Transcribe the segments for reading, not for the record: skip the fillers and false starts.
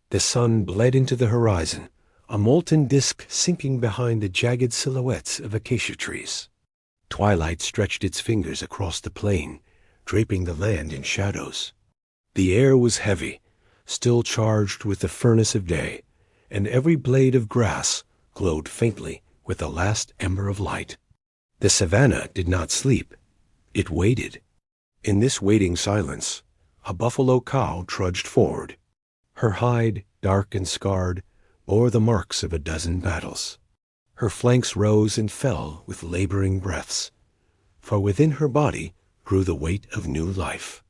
The sun bled into the horizon, a molten disk sinking behind the jagged silhouettes of acacia trees. Twilight stretched its fingers across the plain, draping the land in shadows. The air was heavy, still charged with the furnace of day, and every blade of grass glowed faintly with the last ember of light. The Savannah did not sleep. It waited. In this waiting silence, a buffalo cow trudged forward. Her hide, dark and scarred, bore the marks of a dozen battles. Her flanks rose and fell with laboring breaths, for within her body grew the weight of new life.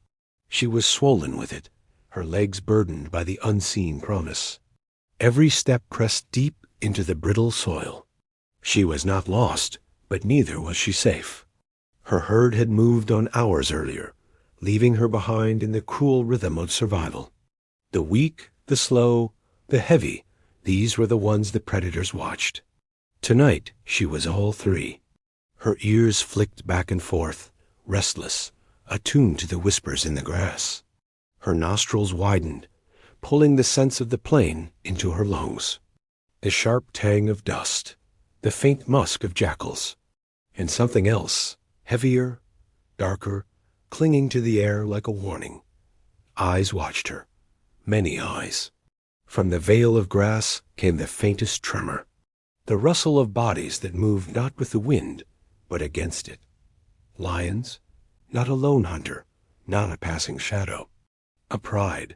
She was swollen with it, her legs burdened by the unseen promise. Every step pressed deep into the brittle soil. She was not lost, but neither was she safe. Her herd had moved on hours earlier, leaving her behind in the cruel rhythm of survival. The weak, the slow, the heavy, these were the ones the predators watched. Tonight she was all three. Her ears flicked back and forth, restless, attuned to the whispers in the grass. Her nostrils widened, pulling the scents of the plain into her lungs. The sharp tang of dust, the faint musk of jackals, and something else, heavier, darker, clinging to the air like a warning. Eyes watched her, many eyes. From the veil of grass came the faintest tremor, the rustle of bodies that moved not with the wind, but against it. Lions, not a lone hunter, not a passing shadow. A pride.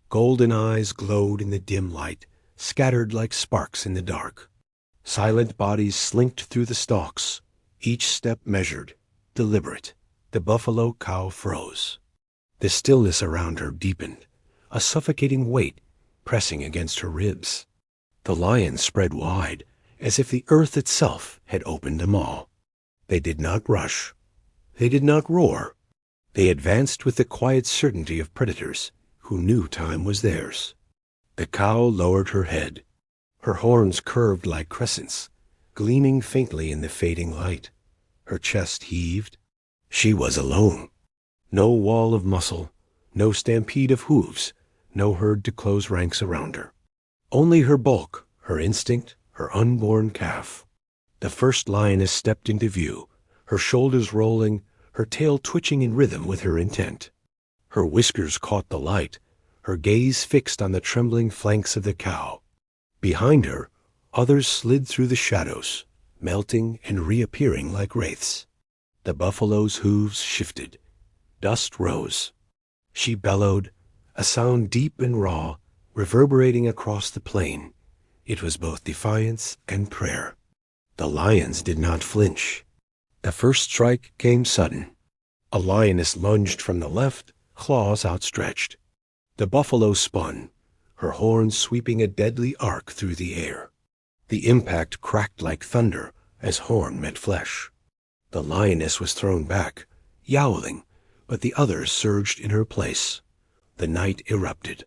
Golden eyes glowed in the dim light, scattered like sparks in the dark. Silent bodies slinked through the stalks, each step measured, deliberate. The buffalo cow froze. The stillness around her deepened, a suffocating weight pressing against her ribs. The lions spread wide, as if the earth itself had opened them all. They did not rush. They did not roar. They advanced with the quiet certainty of predators who knew time was theirs. The cow lowered her head. Her horns curved like crescents, gleaming faintly in the fading light. Her chest heaved. She was alone. No wall of muscle, no stampede of hooves, no herd to close ranks around her. Only her bulk, her instinct, her unborn calf. The first lioness stepped into view, her shoulders rolling, her tail twitching in rhythm with her intent. Her whiskers caught the light, her gaze fixed on the trembling flanks of the cow. Behind her, others slid through the shadows, melting and reappearing like wraiths. The buffalo's hooves shifted. Dust rose. She bellowed, a sound deep and raw, reverberating across the plain. It was both defiance and prayer. The lions did not flinch. The first strike came sudden. A lioness lunged from the left, claws outstretched. The buffalo spun, her horns sweeping a deadly arc through the air. The impact cracked like thunder as horn met flesh. The lioness was thrown back, yowling, but the others surged in her place. The night erupted.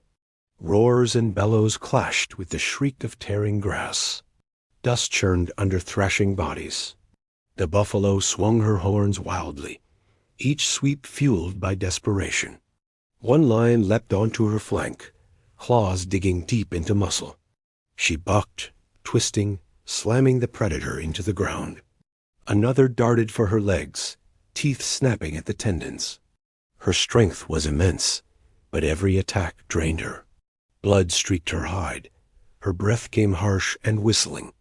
Roars and bellows clashed with the shriek of tearing grass. Dust churned under thrashing bodies. The buffalo swung her horns wildly, each sweep fueled by desperation. One lion leapt onto her flank, claws digging deep into muscle. She bucked, twisting, slamming the predator into the ground. Another darted for her legs, teeth snapping at the tendons. Her strength was immense, but every attack drained her. Blood streaked her hide. Her breath came harsh and whistling.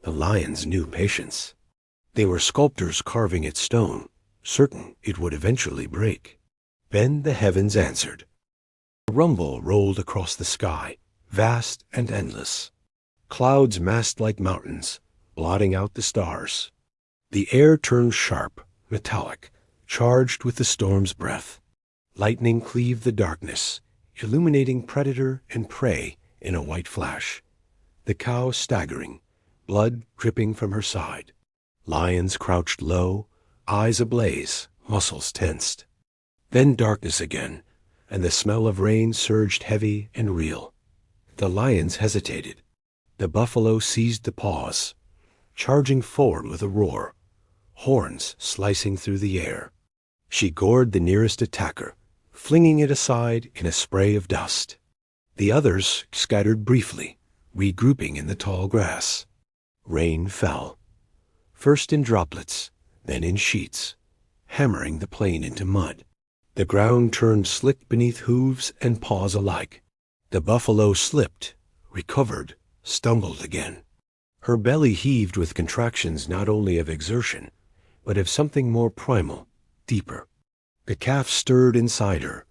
The lions knew patience. They were sculptors carving its stone, certain it would eventually break. Then the heavens answered. A rumble rolled across the sky, vast and endless. Clouds massed like mountains, blotting out the stars. The air turned sharp, metallic, charged with the storm's breath. Lightning cleaved the darkness, illuminating predator and prey in a white flash. The cow staggering, blood dripping from her side. Lions crouched low, eyes ablaze, muscles tensed. Then darkness again, and the smell of rain surged heavy and real. The lions hesitated. The buffalo seized the paws, charging forward with a roar, horns slicing through the air. She gored the nearest attacker, flinging it aside in a spray of dust. The others scattered briefly, regrouping in the tall grass. Rain fell, first in droplets, then in sheets, hammering the plain into mud. The ground turned slick beneath hooves and paws alike. The buffalo slipped, recovered, stumbled again. Her belly heaved with contractions not only of exertion, but of something more primal, deeper. The calf stirred inside her,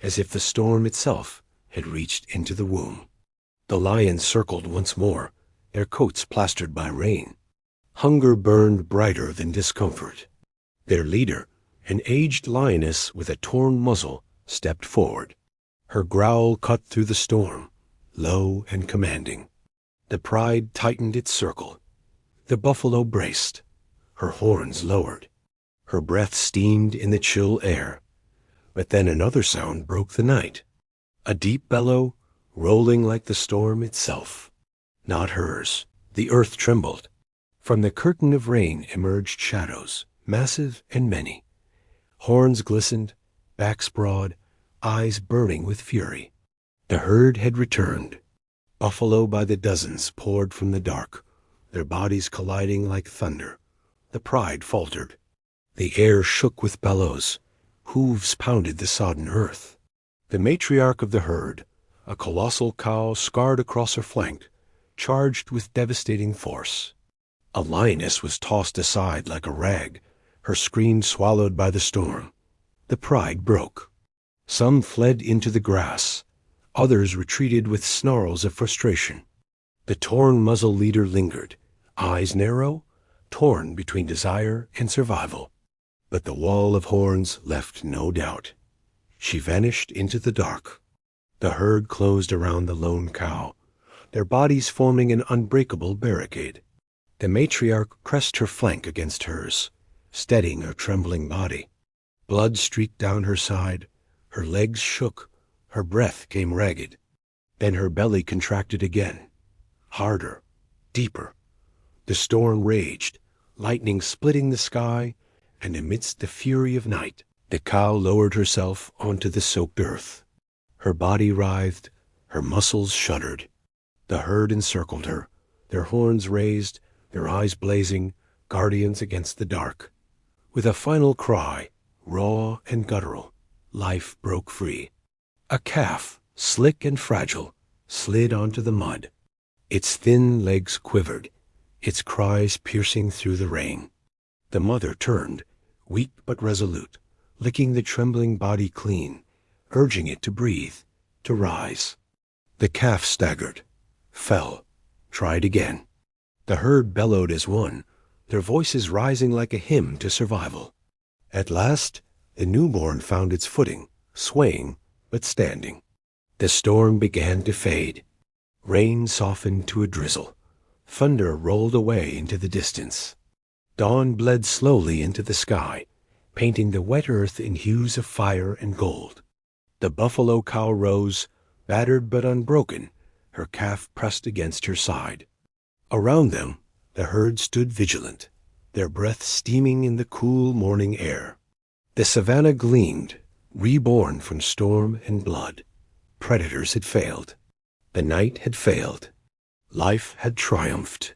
as if the storm itself had reached into the womb. The lions circled once more, their coats plastered by rain. Hunger burned brighter than discomfort. Their leader, an aged lioness with a torn muzzle, stepped forward. Her growl cut through the storm, low and commanding. The pride tightened its circle. The buffalo braced, her horns lowered. Her breath steamed in the chill air. But then another sound broke the night. A deep bellow, rolling like the storm itself. Not hers. The earth trembled. From the curtain of rain emerged shadows, massive and many. Horns glistened, backs broad, eyes burning with fury. The herd had returned. Buffalo by the dozens poured from the dark, their bodies colliding like thunder. The pride faltered. The air shook with bellows. Hooves pounded the sodden earth. The matriarch of the herd, a colossal cow scarred across her flank, charged with devastating force. A lioness was tossed aside like a rag, her scream swallowed by the storm. The pride broke. Some fled into the grass. Others retreated with snarls of frustration. The torn muzzle leader lingered, eyes narrow, torn between desire and survival. But the wall of horns left no doubt. She vanished into the dark. The herd closed around the lone cow, their bodies forming an unbreakable barricade. The matriarch pressed her flank against hers, steadying her trembling body. Blood streaked down her side, her legs shook, her breath came ragged. Then her belly contracted again, harder, deeper. The storm raged, lightning splitting the sky, and amidst the fury of night, the cow lowered herself onto the soaked earth. Her body writhed, her muscles shuddered. The herd encircled her, their horns raised, their eyes blazing, guardians against the dark. With a final cry, raw and guttural, life broke free. A calf, slick and fragile, slid onto the mud. Its thin legs quivered, its cries piercing through the rain. The mother turned, weak but resolute, licking the trembling body clean, urging it to breathe, to rise. The calf staggered, fell, tried again. The herd bellowed as one, their voices rising like a hymn to survival. At last, the newborn found its footing, swaying but standing. The storm began to fade. Rain softened to a drizzle. Thunder rolled away into the distance. Dawn bled slowly into the sky, painting the wet earth in hues of fire and gold. The buffalo cow rose, battered but unbroken, her calf pressed against her side. Around them, the herd stood vigilant, their breath steaming in the cool morning air. The savannah gleamed, reborn from storm and blood. Predators had failed. The night had failed. Life had triumphed.